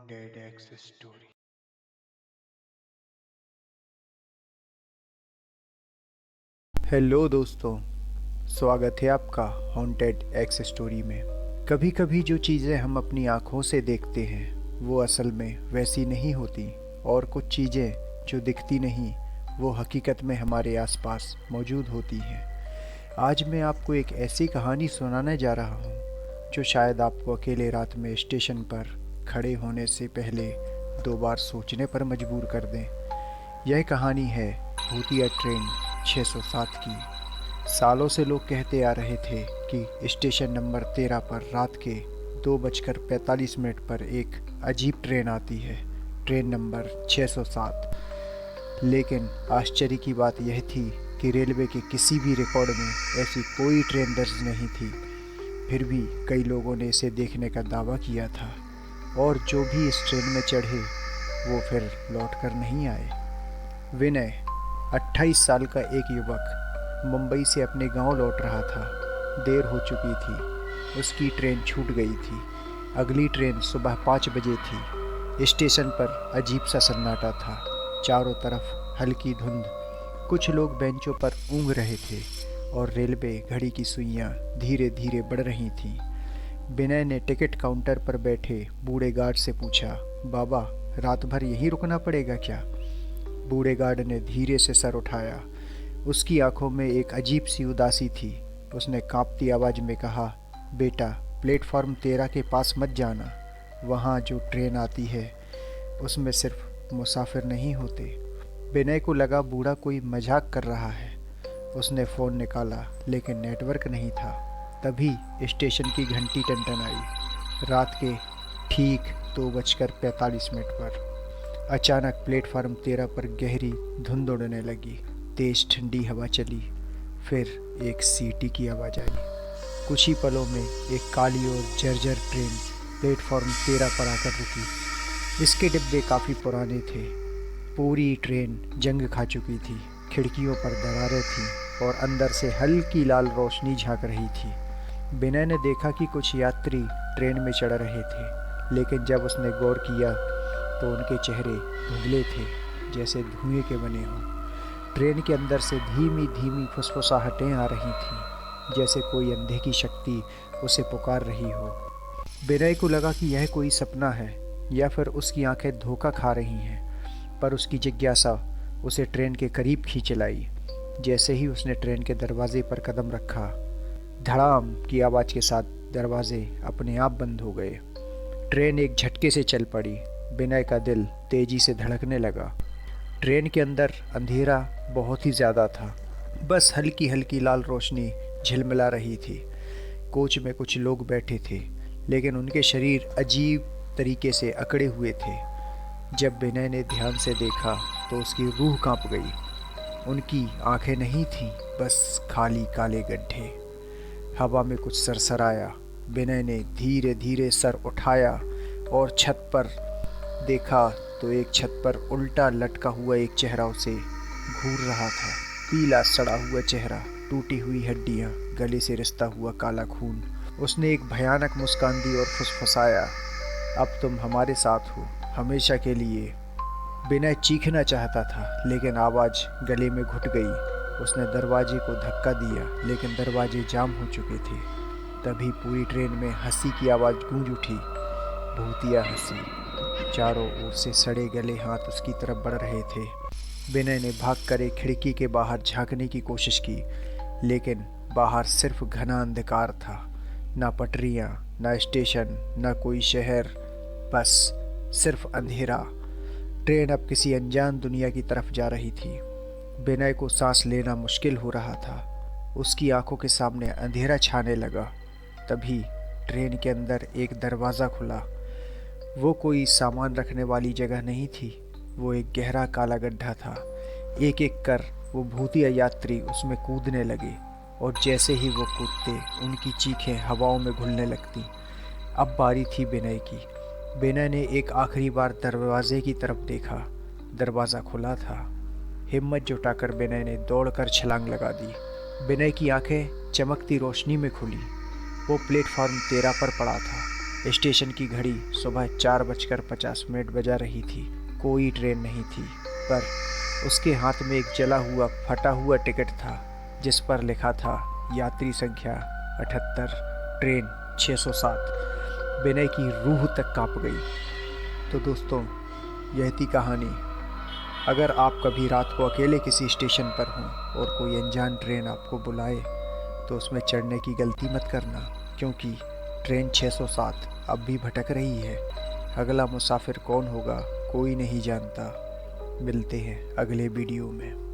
Haunted X Story। Hello दोस्तों, स्वागत है आपका हॉन्टेड एक्स स्टोरी में। कभी कभी जो चीज़ें हम अपनी आँखों से देखते हैं वो असल में वैसी नहीं होती, और कुछ चीज़ें जो दिखती नहीं वो हकीकत में हमारे आसपास मौजूद होती हैं। आज मैं आपको एक ऐसी कहानी सुनाने जा रहा हूँ जो शायद आपको अकेले रात में स्टेशन पर खड़े होने से पहले 2 बार सोचने पर मजबूर कर दें। यह कहानी है भूतिया ट्रेन 607 की। सालों से लोग कहते आ रहे थे कि स्टेशन नंबर 13 पर रात के 2:45 पर एक अजीब ट्रेन आती है, ट्रेन नंबर 607। लेकिन आश्चर्य की बात यह थी कि रेलवे के किसी भी रिकॉर्ड में ऐसी कोई ट्रेन दर्ज नहीं थी। फिर भी कई लोगों ने इसे देखने का दावा किया था, और जो भी इस ट्रेन में चढ़े वो फिर लौट कर नहीं आए। विनय, 28 साल का एक युवक, मुंबई से अपने गांव लौट रहा था। देर हो चुकी थी, उसकी ट्रेन छूट गई थी। अगली ट्रेन सुबह 5 बजे थी। स्टेशन पर अजीब सा सन्नाटा था, चारों तरफ हल्की धुंध। कुछ लोग बेंचों पर ऊँघ रहे थे और रेलवे घड़ी की सुइयां धीरे धीरे बढ़ रही थीं। विनय ने टिकट काउंटर पर बैठे बूढ़े गार्ड से पूछा, बाबा, रात भर यहीं रुकना पड़ेगा क्या? बूढ़े गार्ड ने धीरे से सर उठाया। उसकी आंखों में एक अजीब सी उदासी थी। उसने कांपती आवाज में कहा, बेटा, प्लेटफॉर्म 13 के पास मत जाना। वहाँ जो ट्रेन आती है उसमें सिर्फ मुसाफिर नहीं होते। विनय को लगा बूढ़ा कोई मजाक कर रहा है। उसने फ़ोन निकाला, लेकिन नेटवर्क नहीं था। तभी स्टेशन की घंटी टनटनाई। रात के ठीक 2:45 पर अचानक प्लेटफार्म 13 पर गहरी धुंध उड़ने लगी। तेज ठंडी हवा चली। फिर एक सीटी की आवाज़ आई। कुछ ही पलों में एक काली और जर्जर ट्रेन प्लेटफॉर्म 13 पर आकर रुकी। इसके डिब्बे काफ़ी पुराने थे। पूरी ट्रेन जंग खा चुकी थी। खिड़कियों पर दरारें थीं और अंदर से हल्की लाल रोशनी झांक रही थी। विनय ने देखा कि कुछ यात्री ट्रेन में चढ़ रहे थे, लेकिन जब उसने गौर किया तो उनके चेहरे धुंधले थे, जैसे धुएं के बने हों। ट्रेन के अंदर से धीमी धीमी फुसफुसाहटें आ रही थीं, जैसे कोई अंधे की शक्ति उसे पुकार रही हो। विनय को लगा कि यह कोई सपना है या फिर उसकी आंखें धोखा खा रही हैं, पर उसकी जिज्ञासा उसे ट्रेन के करीब खींच लाई। जैसे ही उसने ट्रेन के दरवाजे पर कदम रखा, धड़ाम की आवाज़ के साथ दरवाजे अपने आप बंद हो गए। ट्रेन एक झटके से चल पड़ी। विनय का दिल तेजी से धड़कने लगा। ट्रेन के अंदर अंधेरा बहुत ही ज़्यादा था। बस हल्की हल्की लाल रोशनी झिलमिला रही थी। कोच में कुछ लोग बैठे थे, लेकिन उनके शरीर अजीब तरीके से अकड़े हुए थे। जब विनय ने ध्यान से देखा तो उसकी रूह कांप गई। उनकी आंखें नहीं थीं, बस खाली काले गड्ढे। हवा में कुछ सरसराया। विनय ने धीरे धीरे सर उठाया और छत पर देखा तो एक छत पर उल्टा लटका हुआ एक चेहरा उसे घूर रहा था। पीला सड़ा हुआ चेहरा, टूटी हुई हड्डियां, गले से रिसता हुआ काला खून। उसने एक भयानक मुस्कान दी और फुसफुसाया, अब तुम हमारे साथ हो, हमेशा के लिए। विनय चीखना चाहता था, लेकिन आवाज़ गले में घुट गई। उसने दरवाजे को धक्का दिया, लेकिन दरवाजे जाम हो चुके थे। तभी पूरी ट्रेन में हंसी की आवाज़ गूंज उठी, भूतिया हंसी। चारों ओर से सड़े गले हाथ उसकी तरफ बढ़ रहे थे। विनय ने भागकर एक खिड़की के बाहर झांकने की कोशिश की, लेकिन बाहर सिर्फ घना अंधकार था। ना पटरियां, ना स्टेशन, ना कोई शहर, बस सिर्फ अंधेरा। ट्रेन अब किसी अनजान दुनिया की तरफ जा रही थी। विनय को सांस लेना मुश्किल हो रहा था। उसकी आंखों के सामने अंधेरा छाने लगा। तभी ट्रेन के अंदर एक दरवाज़ा खुला। वो कोई सामान रखने वाली जगह नहीं थी, वो एक गहरा काला गड्ढा था। एक एक कर वो भूतिया यात्री उसमें कूदने लगे, और जैसे ही वो कूदते उनकी चीखें हवाओं में घुलने लगती। अब बारी थी विनय की। विनय ने एक आखिरी बार दरवाजे की तरफ देखा। दरवाज़ा खुला था। हिम्मत जुटाकर विनय ने दौड़कर छलांग लगा दी। विनय की आंखें चमकती रोशनी में खुली। वो प्लेटफॉर्म 13 पर पड़ा था। स्टेशन की घड़ी सुबह 4:50 बजा रही थी। कोई ट्रेन नहीं थी, पर उसके हाथ में एक जला हुआ फटा हुआ टिकट था जिस पर लिखा था यात्री संख्या 78, ट्रेन 607। विनय की रूह तक कांप गई। तो दोस्तों, यह थी कहानी। अगर आप कभी रात को अकेले किसी स्टेशन पर हों और कोई अनजान ट्रेन आपको बुलाए तो उसमें चढ़ने की गलती मत करना, क्योंकि ट्रेन 607 अब भी भटक रही है। अगला मुसाफिर कौन होगा कोई नहीं जानता। मिलते हैं अगले वीडियो में।